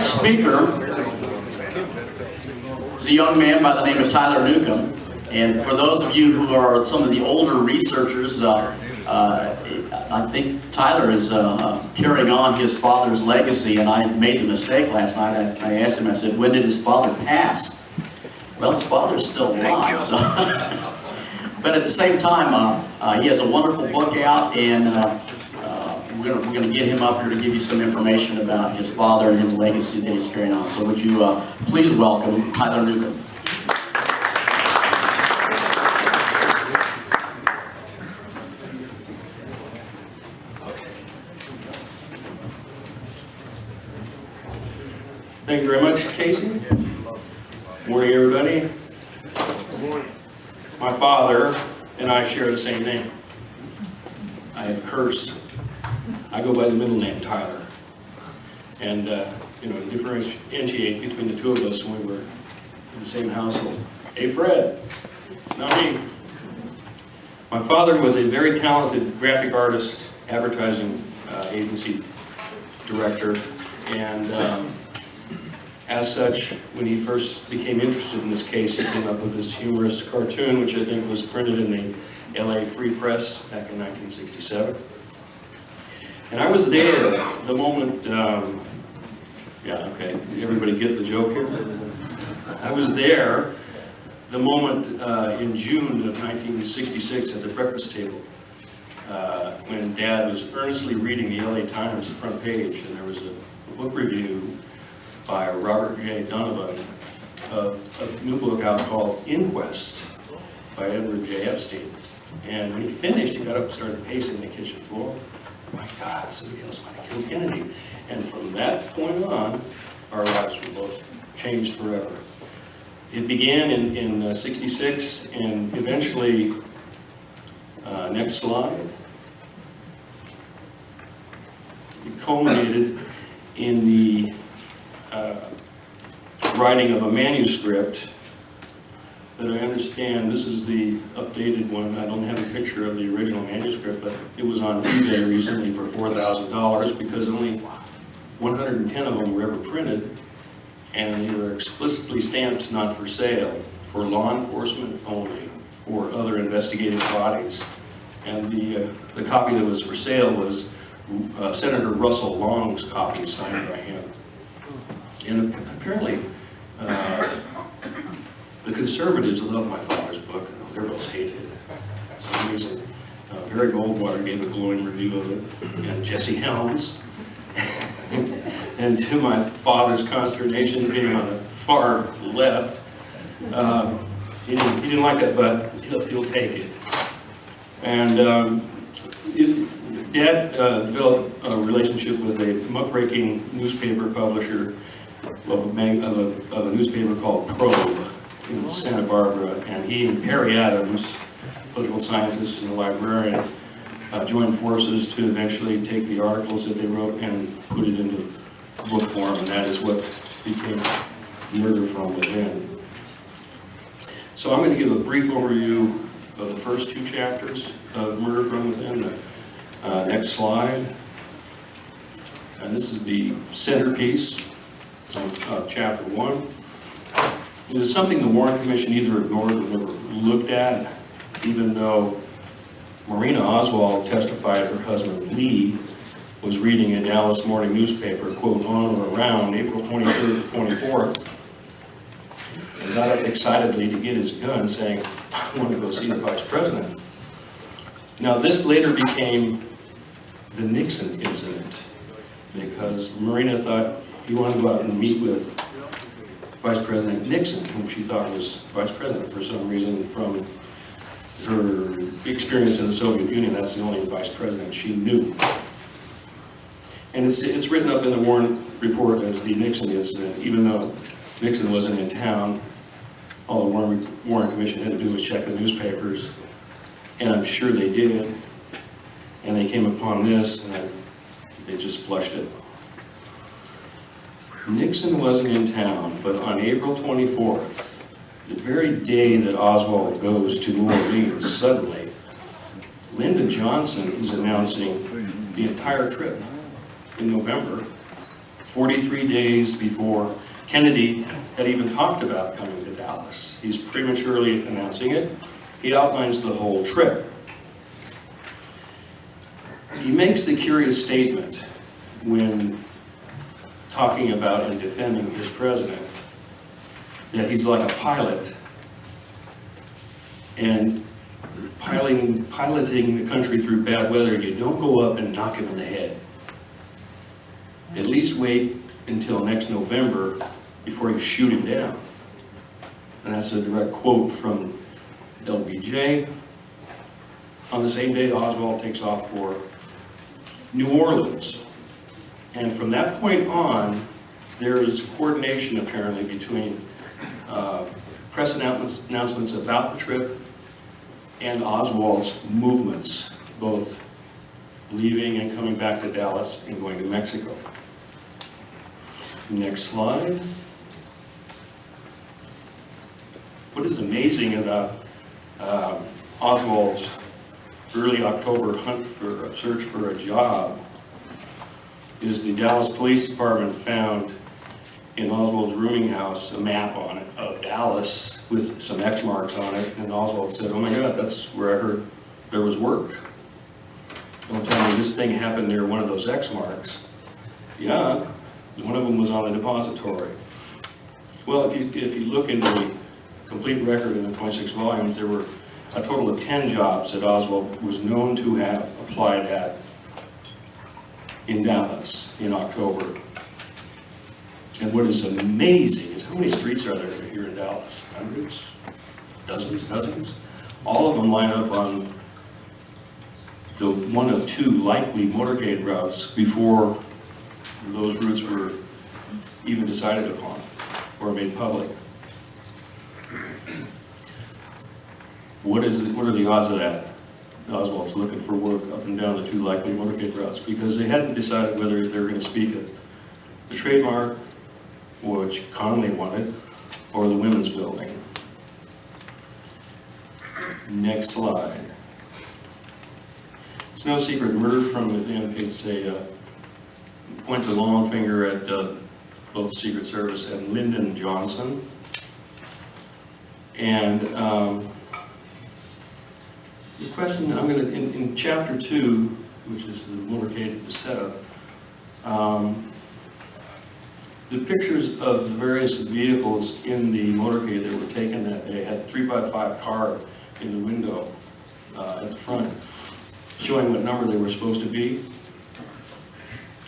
next speaker is a young man by the name of Tyler Newcomb. And for those of you who are some of the older researchers, I think Tyler is carrying on his father's legacy. And I made the mistake last night. I asked him, I said, when did his father pass? Well, his father's still alive. So. But at the same time, he has a wonderful book out, and we're going to get him up here to give you some information about his father and the legacy that he's carrying on. So would you please welcome Tyler Newcomb. Thank you very much, Casey. Morning, everybody. Good morning. My father and I share the same name. I have Curse. I go by the middle name, Tyler. And, differentiate between the two of us when we were in the same household. Hey, Fred. It's not me. My father was a very talented graphic artist, advertising agency director, and as such, when he first became interested in this case, he came up with this humorous cartoon, which I think was printed in the LA Free Press back in 1967. And I was there the moment, everybody get the joke here? I was there the moment in June of 1966 at the breakfast table when Dad was earnestly reading the LA Times front page, and there was a book review by Robert J. Donovan of a new book out called Inquest by Edward J. Epstein. And when he finished, he got up and started pacing the kitchen floor. Oh my God, somebody else might have killed Kennedy. And from that point on, our lives were both changed forever. It began in 66, and eventually, next slide, it culminated in the writing of a manuscript that I understand, this is the updated one. I don't have a picture of the original manuscript, but it was on eBay recently for $4,000 because only 110 of them were ever printed, and they were explicitly stamped not for sale, for law enforcement only, or other investigative bodies. And the copy that was for sale was Senator Russell Long's copy signed by him. And apparently, the conservatives loved my father's book, and the liberals hated it. For some reason, Barry Goldwater gave a glowing review of it, and Jesse Helms. And to my father's consternation, being on the far left, he didn't like it, but he'll take it. And Dad developed a relationship with a muckraking newspaper publisher of a newspaper called Probe in Santa Barbara, and he and Perry Adams, political scientist and a librarian, joined forces to eventually take the articles that they wrote and put it into book form, and that is what became Murder from Within. So I'm going to give a brief overview of the first two chapters of Murder from Within. Next slide. And this is the centerpiece of chapter 1. It is something the Warren Commission either ignored or never looked at, even though Marina Oswald testified her husband Lee was reading a Dallas morning newspaper, quote, on or around April 23rd to 24th, and got up excitedly to get his gun, saying, I want to go see the vice president. Now, this later became the Nixon incident, because Marina thought he wanted to go out and meet with Vice President Nixon, whom she thought was vice president for some reason. From her experience in the Soviet Union, that's the only vice president she knew. And it's written up in the Warren report as the Nixon incident, even though Nixon wasn't in town. All the Warren Commission had to do was check the newspapers, and I'm sure they did. And they came upon this, and they just flushed it. Nixon wasn't in town, but on April 24th, the very day that Oswald goes to New Orleans, suddenly, Lyndon Johnson is announcing the entire trip in November 43 days before Kennedy had even talked about coming to Dallas. He's prematurely announcing it. He outlines the whole trip. He makes the curious statement when talking about and defending his president that he's like a pilot, and piloting the country through bad weather, you don't go up and knock him in the head. At least wait until next November before you shoot him down. And that's a direct quote from LBJ. On the same day, Oswald takes off for New Orleans. And from that point on, there is coordination apparently between press announcements about the trip and Oswald's movements, both leaving and coming back to Dallas and going to Mexico. Next slide. What is amazing about Oswald's early October search for a job is the Dallas Police Department found in Oswald's rooming house a map on it of Dallas with some X marks on it, and Oswald said, "Oh my God, that's where I heard there was work. Don't tell me this thing happened near one of those X marks." Yeah, one of them was on a depository. Well, if you look into the complete record in the 26 volumes, there were a total of 10 jobs that Oswald was known to have applied at in Dallas in October. And what is amazing is how many streets are there here in Dallas? Hundreds? Dozens? All of them line up on the one of two likely motorcade routes before those routes were even decided upon or made public. What are the odds of that? Oswald's looking for work up and down the two likely motorcade routes because they hadn't decided whether they're going to speak of the trademark, which Conley wanted, or the women's building. Next slide. It's no secret murder from within. Points a long finger at both the Secret Service and Lyndon Johnson. And the question I'm going to, in chapter 2, which is the motorcade setup, the pictures of the various vehicles in the motorcade that were taken that day had a 3x5 car in the window at the front, showing what number they were supposed to be.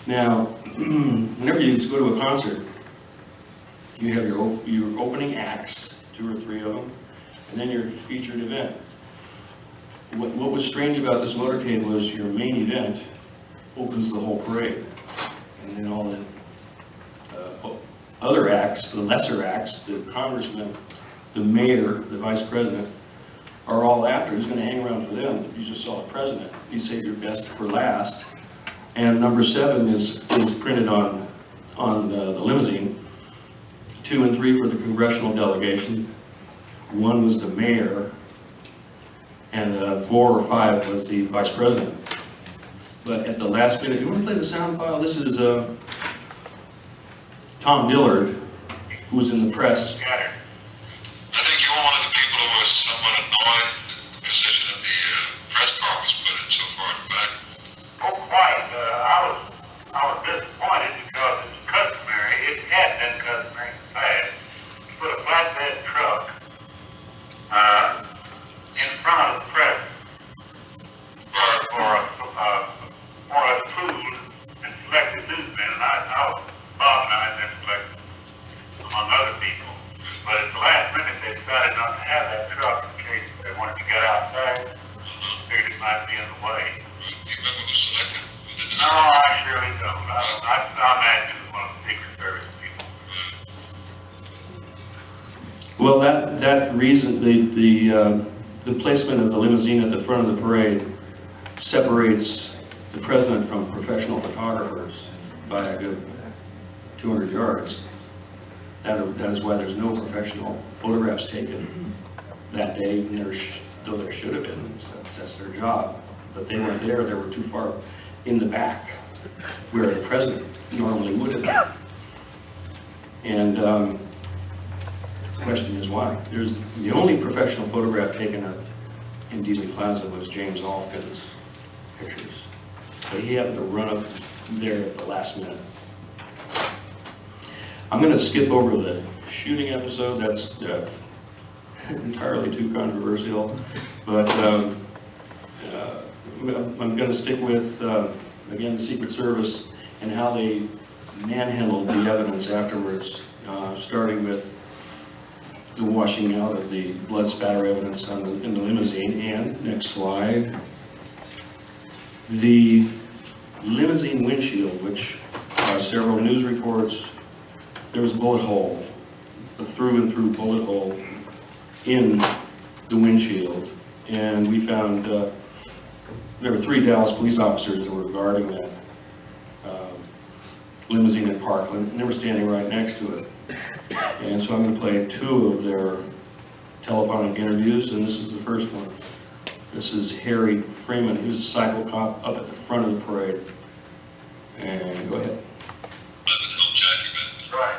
Now, whenever you go to a concert, you have your opening acts, 2 or 3 of them, and then your featured event. What was strange about this motorcade was your main event opens the whole parade, and then all the other acts, the lesser acts, the congressman, the mayor, the vice president, are all after. Who's going to hang around for them? You just saw the president. You saved your best for last. And number 7 is printed on the limousine. 2 and 3 for the congressional delegation. 1 was the mayor, and 4 or 5 was the vice president. But at the last minute, you want to play the sound file? This is Tom Dillard, who was in the press. I think you were one of the people who was somewhat annoyed at the position that the press car was put in so far in the back. Oh, quite. I was disappointed because it's customary. It had been customary in the past to put a flatbed truck in front of the press for a food and selected newsmen. And Bob and I had been selected among other people. But at the last minute, they decided not to have that truck in case they wanted to get outside. Figured it might be in the way. Do you remember who selected? Who did the No, I surely don't. I imagine it was one of the Secret Service people. Well, that reason, the placement of the limousine at the front of the parade separates the president from professional photographers by a good 200 yards. That is why there's no professional photographs taken that day, though there should have been. That's their job. But they weren't there. They were too far in the back, where the president normally would have been. And the question is why? There's the only professional photograph taken in Dealey Plaza was James Alkin's pictures. But he happened to run up there at the last minute. I'm going to skip over the shooting episode. That's entirely too controversial. But I'm going to stick with, again, the Secret Service and how they manhandled the evidence afterwards, starting with the washing out of the blood spatter evidence in the limousine. And next slide, the limousine windshield, which by several news reports, there was a bullet hole, a through and through bullet hole in the windshield. And we found there were 3 Dallas police officers that were guarding that limousine in Parkland, and they were standing right next to it. And so I'm going to play 2 of their telephonic interviews, and this is the first one. This is Harry Freeman. He was a cycle cop up at the front of the parade. And go ahead. Right.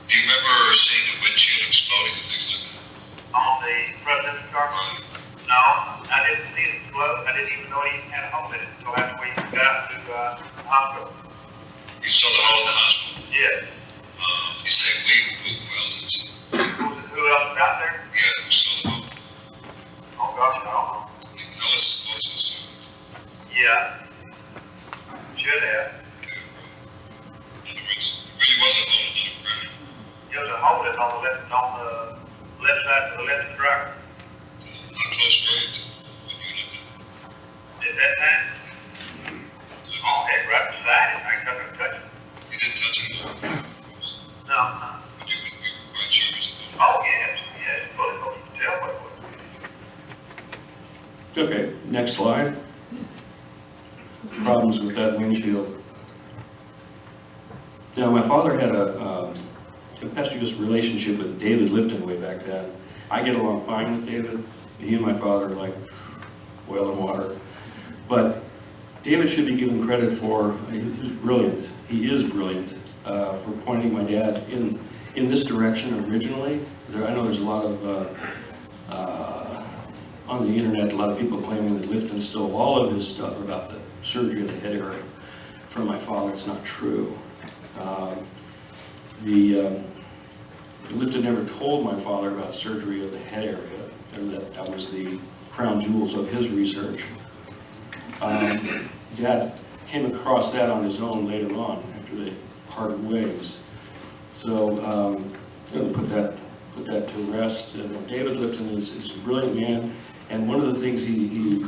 Do you remember seeing the windshield exploding and things like that? On the president's car? No, I didn't see it explode. I didn't even know he even had a hole in it until after we got to the hospital. You saw the hole in the hospital? Yes. You say who else is it? Who else was out there? Yeah, who saw the hole? Oh gosh, I don't know. Now let's assume. Yeah. Should have. In other words, it really was a hole, not a crack. There was a hole in on the left side of the left driver. Not close range when you looked at it. At that time? Oh, head right beside it. I ain't not gonna touch it. You didn't touch it at all? No. But you were quite sure it was a hole. Oh, yes. Yes. Bullet hole. You can tell what it was. Okay, next slide. Problems with that windshield. Now, my father had a tempestuous relationship with David Lifton way back then. I get along fine with David. He and my father are like oil and water. But David should be given credit for, he's brilliant. He is brilliant for pointing my dad in this direction originally. I know there's a lot of on the internet, a lot of people claiming that Lifton stole all of his stuff about the surgery of the head area from my father. It's not true. Lifton never told my father about surgery of the head area, and that was the crown jewels of his research. Dad came across that on his own later on after they parted ways. So I'm going to put that to rest. David Lifton is a brilliant man. And one of the things he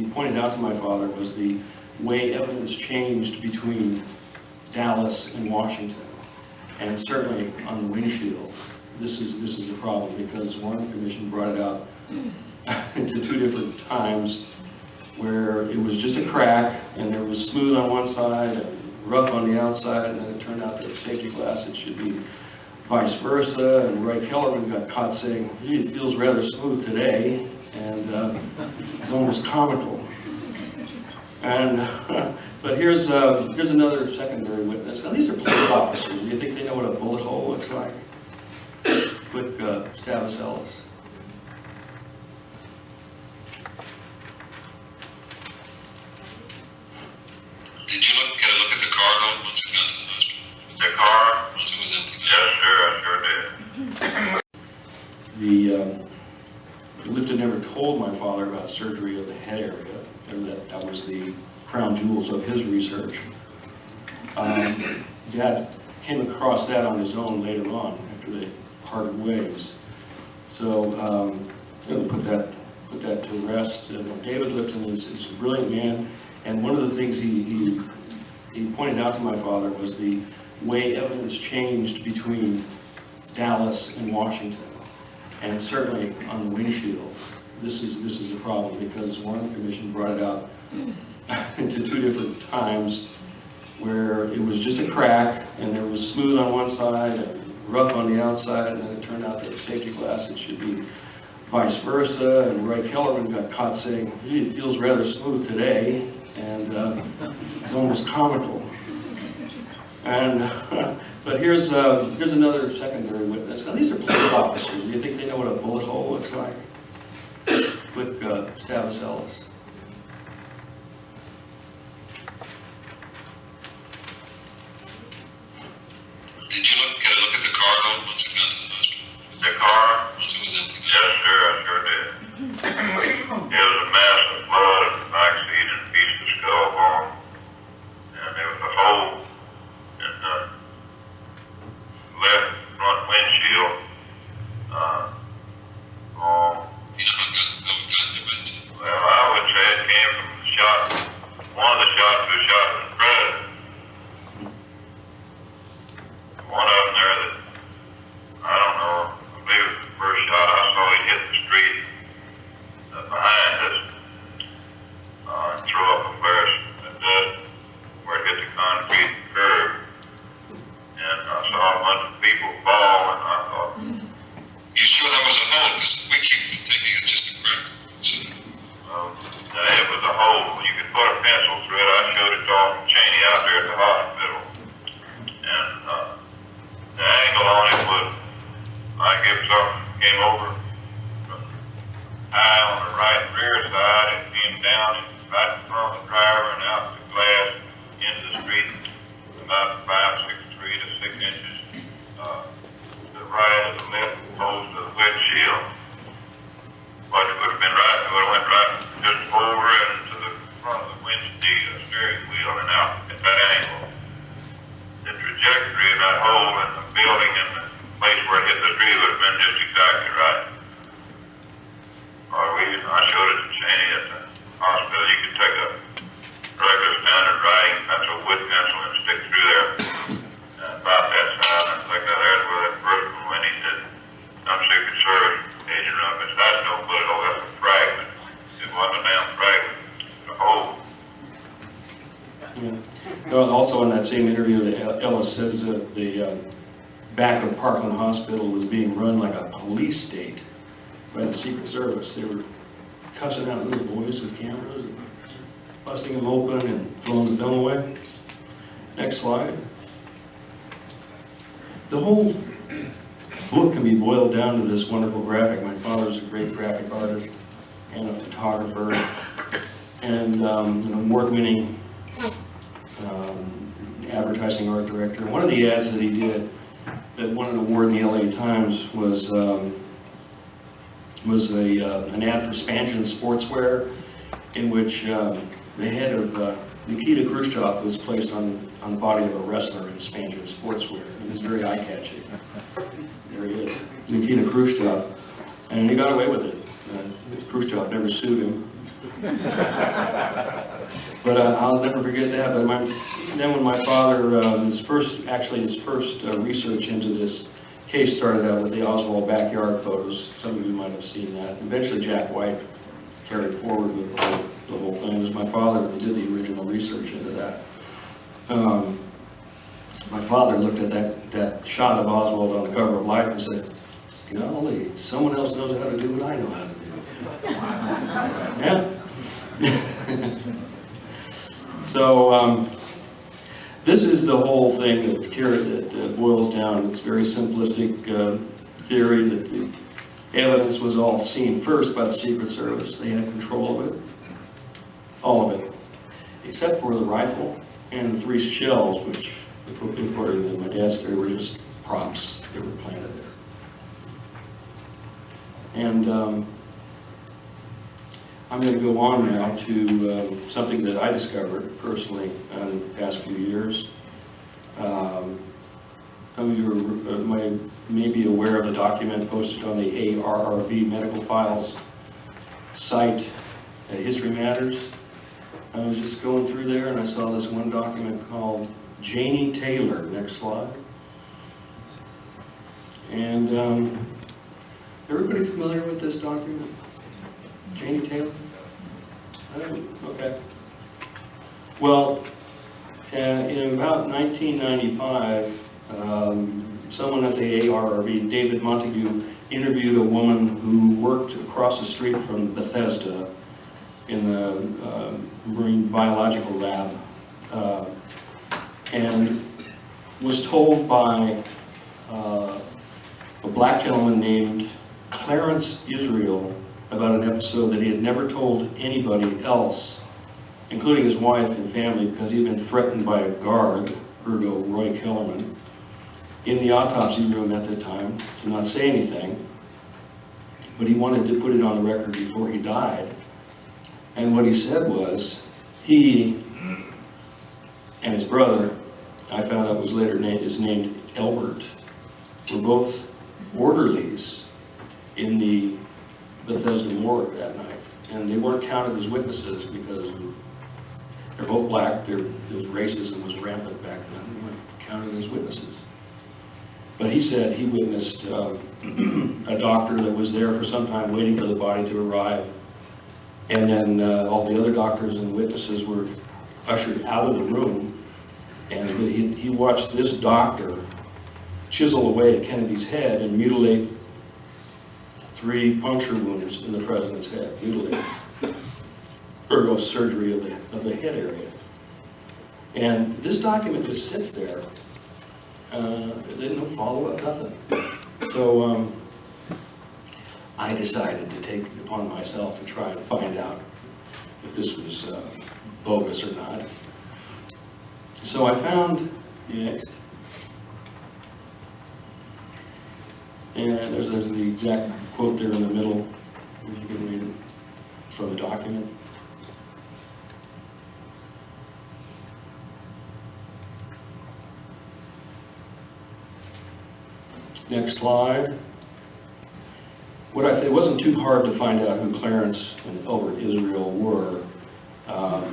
pointed out to my father was the way evidence changed between Dallas and Washington, and certainly on the windshield. This is a problem because one commission brought it out into 2 different times where it was just a crack and there was smooth on one side and rough on the outside, and then it turned out that safety glass, it should be vice versa. And Roy Kellerman got caught saying, "Gee, it feels rather smooth today," and it's almost comical. And but here's another secondary witness. Now these are police officers. Do you think they know what a bullet hole looks like? Quick stab us, Ellis. Did you get a look at the car though, once it got to the hospital? The car? Once it was empty? Yeah, sure, I sure did. Lifton never told my father about surgery of the head area, and that was the crown jewels of his research. Dad came across that on his own later on after they parted ways. So I'm going to put that to rest. David Lifton is a brilliant man, and one of the things he pointed out to my father was the way evidence changed between Dallas and Washington, and certainly on the windshield. This is a problem because one commission brought it out into 2 different times where it was just a crack and there was smooth on one side and rough on the outside, and then it turned out that safety glass, it should be vice versa. And Roy Kellerman got caught saying, "Gee, it feels rather smooth today," and it's almost comical. And but here's another secondary witness. Now these are police officers. Do you think they know what a bullet hole looks like? Click Stavis Ellis. Did you get a look at the car though, once it got to the hospital? The car? Once it was empty? Yes, sir, I sure did. It was a mass of blood and backseat and a piece of skull bone. And there was a hole in the left front windshield. Do you know how it got there, but Well, I would say it came from the shot. One of the shots was shot at Fred. One of them there that, I don't know, I believe it was the first shot I saw, he hit the street behind us and threw up a flare at dust where it hit the concrete curb. And I saw a bunch of people fall, and I thought, you sure that was a hole? Because we keep thinking it's just a crack. So, well, it was a hole. You could put a pencil through it. I showed it to Officer Cheney out there at the hospital. And the angle on it was like if something came over from high on the right rear side and came down right in front of the driver and out the glass into the street about 5, 6, 3 to 6 inches to the right of the left post of the windshield. But it would have been right, it would have went right just over into the front of the steering wheel and out at that angle. The trajectory of that hole in the building and the place where it hit the tree would have been just exactly right. I showed it to Cheney at the hospital. You could take a regular standard writing pencil, wood pencil, and stick through there about that size. And like there's where that first one went. He said, "I'm Secret Service Agent Rumpus. That's no bullet hole. That's a fragment. It wasn't a damn fragment. It's a hole." Yeah. Well, also in that same interview, Ellis says that the back of Parkland Hospital was being run like a police state by the Secret Service. They were cussing out little boys with cameras and busting them open and throwing the film away. Next slide. The whole book can be boiled down to this wonderful graphic. My father's a great graphic artist and a photographer and an award-winning advertising art director. One of the ads that he did that won an award in the LA Times was an ad for Spansion Sportswear, in which the head of Nikita Khrushchev was placed on the body of a wrestler in Spansion Sportswear. It was very eye-catching. There he is, Nikita Khrushchev, and he got away with it. Khrushchev never sued him. But I'll never forget that. But then when my father, his first research into this case started out with the Oswald backyard photos. Some of you might have seen that. Eventually Jack White carried forward with the whole thing. It was my father who did the original research into that. My father looked at that shot of Oswald on the cover of Life and said, "Golly, someone else knows how to do what I know how to do." Yeah. So this is the whole thing that boils down. It's very simplistic theory that the evidence was all seen first by the Secret Service. They had control of it, all of it, except for the rifle and the 3 shells, which, according to my dad's theory, were just props that were planted there. And I'm going to go on now to something that I discovered personally in the past few years. Some of you may be aware of the document posted on the ARRV Medical Files site at History Matters. I was just going through there and I saw this one document called Janie Taylor. Next slide. And everybody familiar with this document? Janie Taylor? Okay. Well, in about 1995, someone at the ARRV, David Montague, interviewed a woman who worked across the street from Bethesda in the marine biological lab. And was told by a black gentleman named Clarence Israel about an episode that he had never told anybody else, including his wife and family, because he'd been threatened by a guard, ergo Roy Kellerman, in the autopsy room at the time to not say anything, but he wanted to put it on the record before he died. And what he said was, he and his brother, I found out was later is named Elbert, were both orderlies in the Bethesda morgue that night. And they weren't counted as witnesses because they're both black. Racism was rampant back then. They weren't counted as witnesses. But he said he witnessed a doctor that was there for some time waiting for the body to arrive. And then all the other doctors and witnesses were ushered out of the room. And he watched this doctor chisel away at Kennedy's head and mutilate 3 puncture wounds in the president's head, mutilated. Ergo surgery of the head area. And this document just sits there. There's no follow-up, nothing. So I decided to take it upon myself to try and find out if this was bogus or not. So I found, next, and there's the exact quote there in the middle, if you can read it from the document. Next slide. It wasn't too hard to find out who Clarence and Elbert Israel were.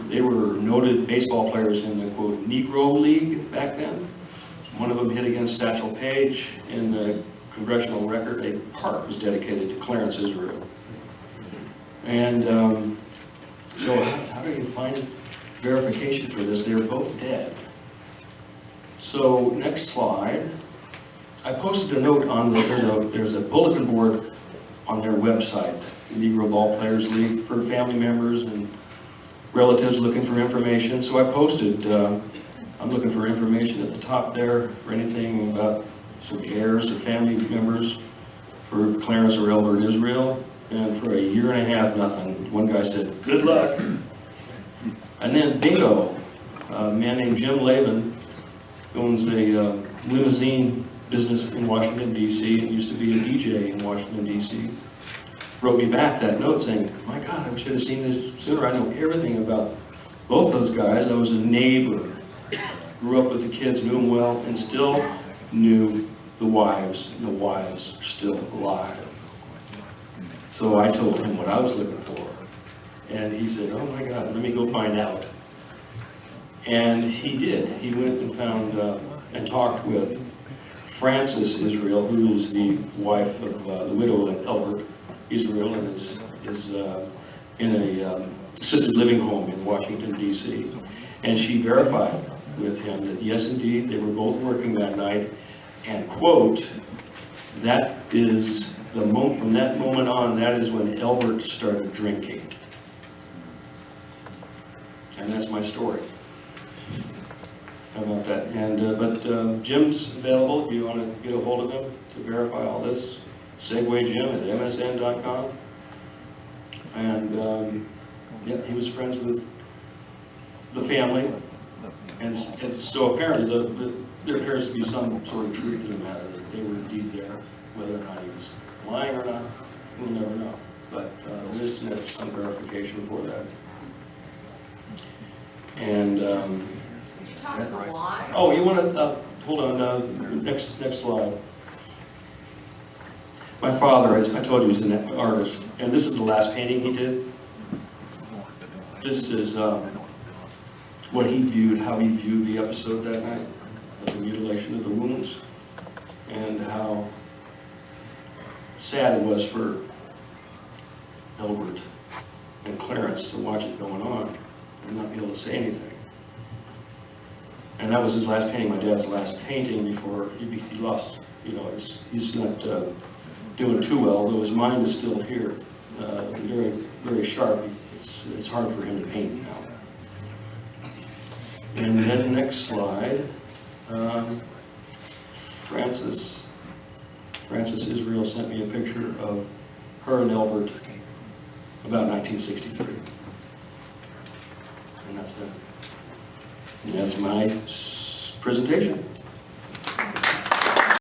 They were noted baseball players in the, quote, Negro League back then. One of them hit against Satchel Paige in the Congressional Record. A park was dedicated to Clarence Israel. And so how do you find verification for this? They were both dead. So next slide. I posted a note on there's a bulletin board on their website, the Negro Ball Players League, for family members and relatives looking for information. So I posted, I'm looking for information at the top there for anything about some heirs or family members for Clarence or Elbert Israel. And for a year and a half, nothing. One guy said, good luck. And then bingo, a man named Jim Laban owns a limousine business in Washington, D.C., and used to be a DJ in Washington, D.C., wrote me back that note saying, my God, I should have seen this sooner. I know everything about both those guys. I was a neighbor, grew up with the kids, knew them well, and still knew the wives, and the wives are still alive. So I told him what I was looking for, and he said, oh my God, let me go find out. And he did. He went and found and talked with Frances Israel, who is the wife of the widow of Elbert Israel, and is in a assisted living home in Washington, D.C. And she verified with him that yes, indeed, they were both working that night, and quote, that is the moment, from that moment on, that is when Elbert started drinking. And that's my story. How about that? And but Jim's available if you want to get a hold of him to verify all this. SegwayJim at msn.com. And yeah, he was friends with the family, and so apparently there appears to be some sort of truth to the matter that they were indeed there. Whether or not he was lying or not, we'll never know. But there is some verification for that. And oh, you want to hold on? Next slide. My father, I told you, was an artist, and this is the last painting he did. This is what he viewed, how he viewed the episode that night, of the mutilation of the wounds, and how sad it was for Elbert and Clarence to watch it going on and not be able to say anything. And that was his last painting, my dad's last painting before he lost, you know, he's not doing too well, though his mind is still here. Very, very sharp. It's hard for him to paint now. And then next slide. Francis Israel sent me a picture of her and Elbert about 1963. And that's my presentation.